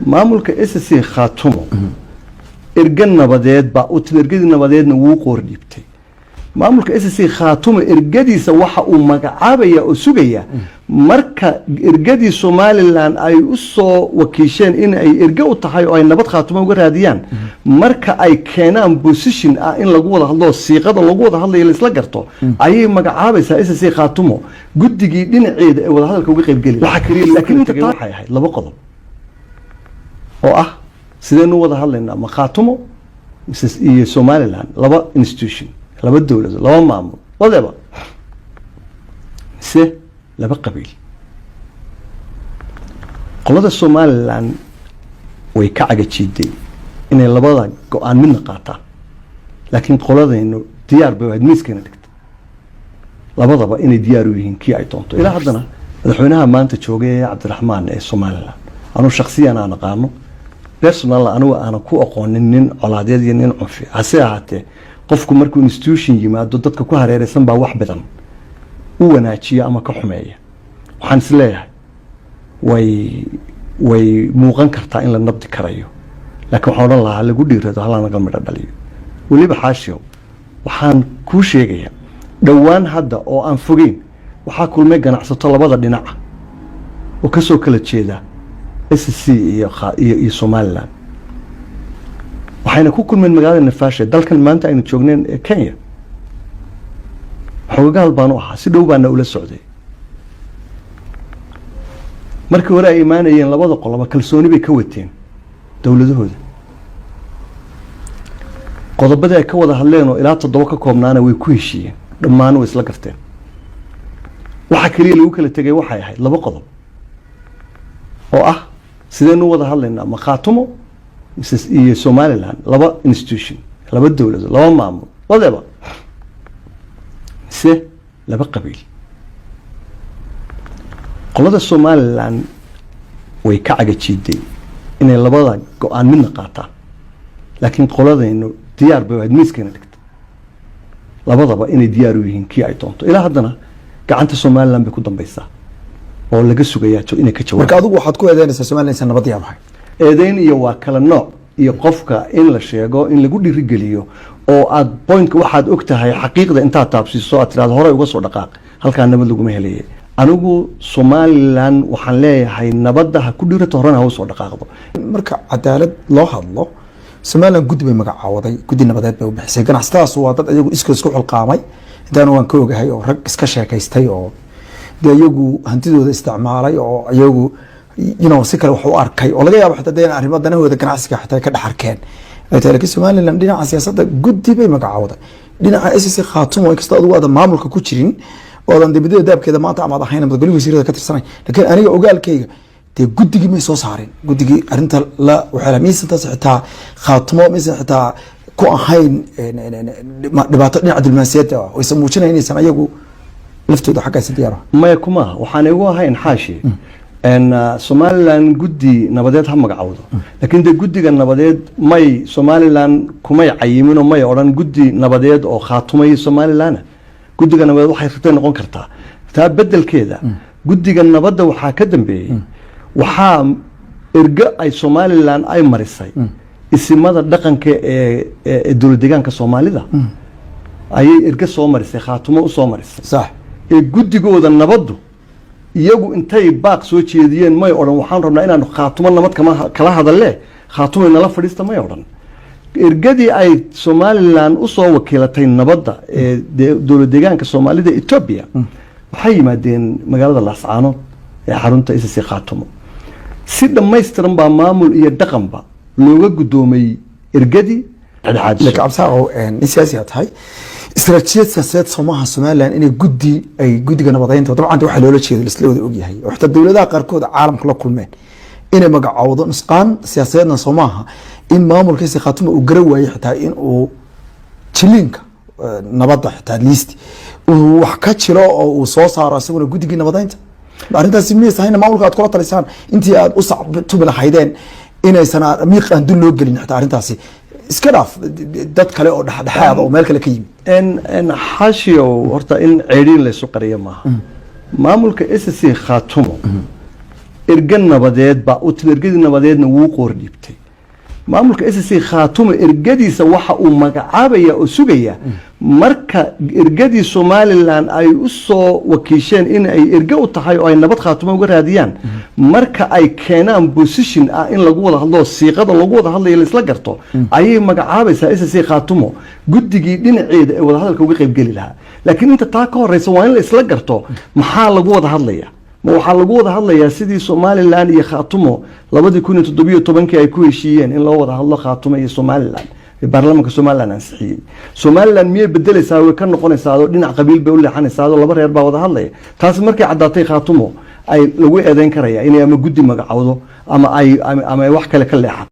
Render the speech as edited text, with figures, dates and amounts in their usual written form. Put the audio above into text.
maamulka SSC Khaatumo ergan nabadeed baa u ergadii nabadeedna wuu qoor dhibtay maamulka SSC Khaatumo ergadiisa waxa uu magacaabaya oo sugaya marka ergadii Somaliland ay u soo wakiisheen in ay erga u tahay oo ay nabad Khaatumo uga raadiyaan marka ay keenaan position ah in lagu wada hadlo siiqada lagu wada hadlayo isla garto ayay magacaabaysaa SSC Khaatumo guddigii dhinaceeda ee wada hadalka uga qayb gali waxa kaliya laakiin inta waxay ahayd laba qodob oo ah sideen u wada hadlaynaa ma Khaatumo iyo Somaliland laba institution laba dawlad laba maamul wadaba se laba qabiil qolada Somaliland way ka cagajiiday inay labada go'aan midna qaataan laakiin qoladaynu diyaar bay admiiskana dhigtay labadaba inay diyaar u yihiin kii ay doonto ilaa haddana madaxweynaha maanta joogay Cabdiraxmaan ee Somaliland anu shakhsiyan aan aqaano personal anu aan ku aqoonin nin colaadeed iyo nin cunfi hase ahaatee qofku markuu institution yimaado dadka ku hareeraysan baa wax badan u wanaajiya ama ka xumeeya waxaan is leeyahay way muuqan kartaa in la nabdi karayo laakiin waxaan oran lahaa lagu dhiirado halana gal midho dhaliyo waliba xaashiyo waxaan ku sheegaya dhawaan hadda oo aan fogeyn waxa kulmay ganacsato labada dhinac oo ka soo kala jeeda SSC iyo Somaliland waxayna ku kulmeen magaalada Nafaashe dalkan maanta aynu joogneen ee Kenya xogaal baan u ahaa si dhow baan ula socday markii hore ay imaanayeen labada qoloba kalsooni bay ka wateen dawladahooda qodobada ay ka wada hadleen oo ilaa 7 ka koobnaana way ku heshiiyeen dhammaan way isla garteen waxa kaliya lagu kala tagay waxay ahayd laba qodob oo ah sideen u wada hadlaynaa ma Khaatumo iyo Somaliland laba institution laba dawlad laba maamul wadaba se laba qabiil qolada Somaliland way ka cagajiiday inay labada go'aan midna qaataan laakiin qoladaynu diyaar bay admiiskana dhigtay labadaba inay diyaar u yihiin kii ay doonto ilaa haddana gacanta Somaliland bay ku dambaysaa oo laga sugayaa inay ka jawaabaan marka adigu waxaad ku eedeynaysaa Somaliland san nabad yahay eedeyn iyo waa kala nooc iyo qofka in la sheego in lagu dhiirigeliyo oo aad pointka waxaad og tahay xaqiiqda inta taabsiiso aad tiraahdo hore uga soo dhaqaaq halka nabad lagu mehelay anigu Somaliland waxaan leeyahay nabadda ha ku dhiirato horena ha soo dhaqaaqdo marka cadaalad loo hadlo Somaliland guddi bay magacaawaday guddi nabadeed bay u bixisay ganacsataas waa dad ayagu isku xilqaamay intaan waan ka ogahay oo rag iska sheekaystay oo iyagu hantidooda isticmaalay oo iyagu si kale wax u arkay oo laga yaabo xataa deena arrimo danahooda ganacsiga xataa ka dhaxarkeen ay tahay laakiin Somaliland dhinaca siyaasadda guddi bay magacaawaday dhinaca SSC Khaatumo ay kasta adugu maamulka ku jirin oo dan dibadda daabkeeda maanta ama ahayn ama goliga wasiirada ka tirsanay laakiin aniga ogaalkayga de guddigii may soo saareen guddigii arinta la waxa miisanta xitaa Khaatumo miisanta xitaa ku ahayn dhibaato dhinaca diblomaasiyadda oo ay samuujinayaan ayagu laftooda xaggaas diyaar ma kuma waxaan igu ahayn xaashi en Somaliland guddi nabadeed ha magacawdo laakiin de guddiga nabadeed may Somaliland kumay cayimin oo may oran guddi nabadeed oo Khaatumo iyo Somaliland guddiga nabadeed waxay rabteen noqon kartaa taa bedelkeeda guddiga nabadda waxa ka dambeeyay waxa erga ay Somaliland ay marisay isimada dhaqanka ee dawlad deegaanka Soomaalida ayay erga soo marisay Khaatumo u soo marisay sax ee guddigooda nabaddu iyagu intay baaq soo jeediyeen may oran waxaan rabnaa inaan Khaatumo nabad kala hadalne Khaatumo inala fadhiista may oran ergadii ay Somaliland u soo wakiilatay nabadda ee dawlad deegaanka Soomaalida Ethiopia waxay yimaadeen magaalada Laascaanood ee xarunta SSC Khaatumo si dhammaystiran baa maamul iyo dhaqanba looga gudoomay ergadii dhexdhexaad laka absaaco siyaasiyad tahay استراتيجية سياسات سماها Somaliland إن جودي أي جودي جنا بضاين طبعا أنت واحد ولا شيء الإسلام وجهه وحتى الدولة ذا قاركود عالم كله كل من إن مجا عوض نسقان سياساتنا سماها إن ما عمل كيس خاتم وجروي حتى إن أو تشيلينك نبض حتى ليست وحكت شراء وصوص على رأسه جودي جنا بضاين أنت سميه صحيح ما عمل كات كلها تلسان أنت أصعب تبلا حيدان إن سنة ميق عندنا لوجل حتى أنت سي iskaraaf dad kale oo dhaxdhaxaad oo meel kale ka yimid en xashiyo horta in ceeriin la soo qariyo maaha maamulka SSC Khaatumo ergan nabadeed baa u timid ergadii nabadeedna wuu qoor dhiibtay maamulka SSC Khaatumo ergadiisa waxa uu magacaabaya oo sugaya marka ergadii Somaliland ay u soo wakiisheen in ay erga u tahay oo ay nabad Khaatumo uga raadiyaan marka ay keenaan position ah in lagu wada hadlo siiqada lagu wada hadlayo la isla garto ayay magacaabaysaa SSC Khaatumo guddigii dhinaceeda ee wada hadalka uga qayb gali lahaa laakiin inta taa ka horeysa waa in la isla garto maxaa lagu wada hadlaya ma waxaa lagu wada hadlayaa sidii Somaliland iyo Khaatumo 2017 ay ku heshiiyeen in loo wada hadlo Khaatumo iyo Somaliland baarlamaanka Somaliland ansixiyay Somaliland miyay bedelaysaa way ka noqonaysaa oo dhinac qabiil bay u leexanaysaa oo laba reer baa wada hadlaya taas markay cadaatay Khaatumo ay lagu eedeyn karaya inay ama guddi magacawdo ama ay wax kale ka leexan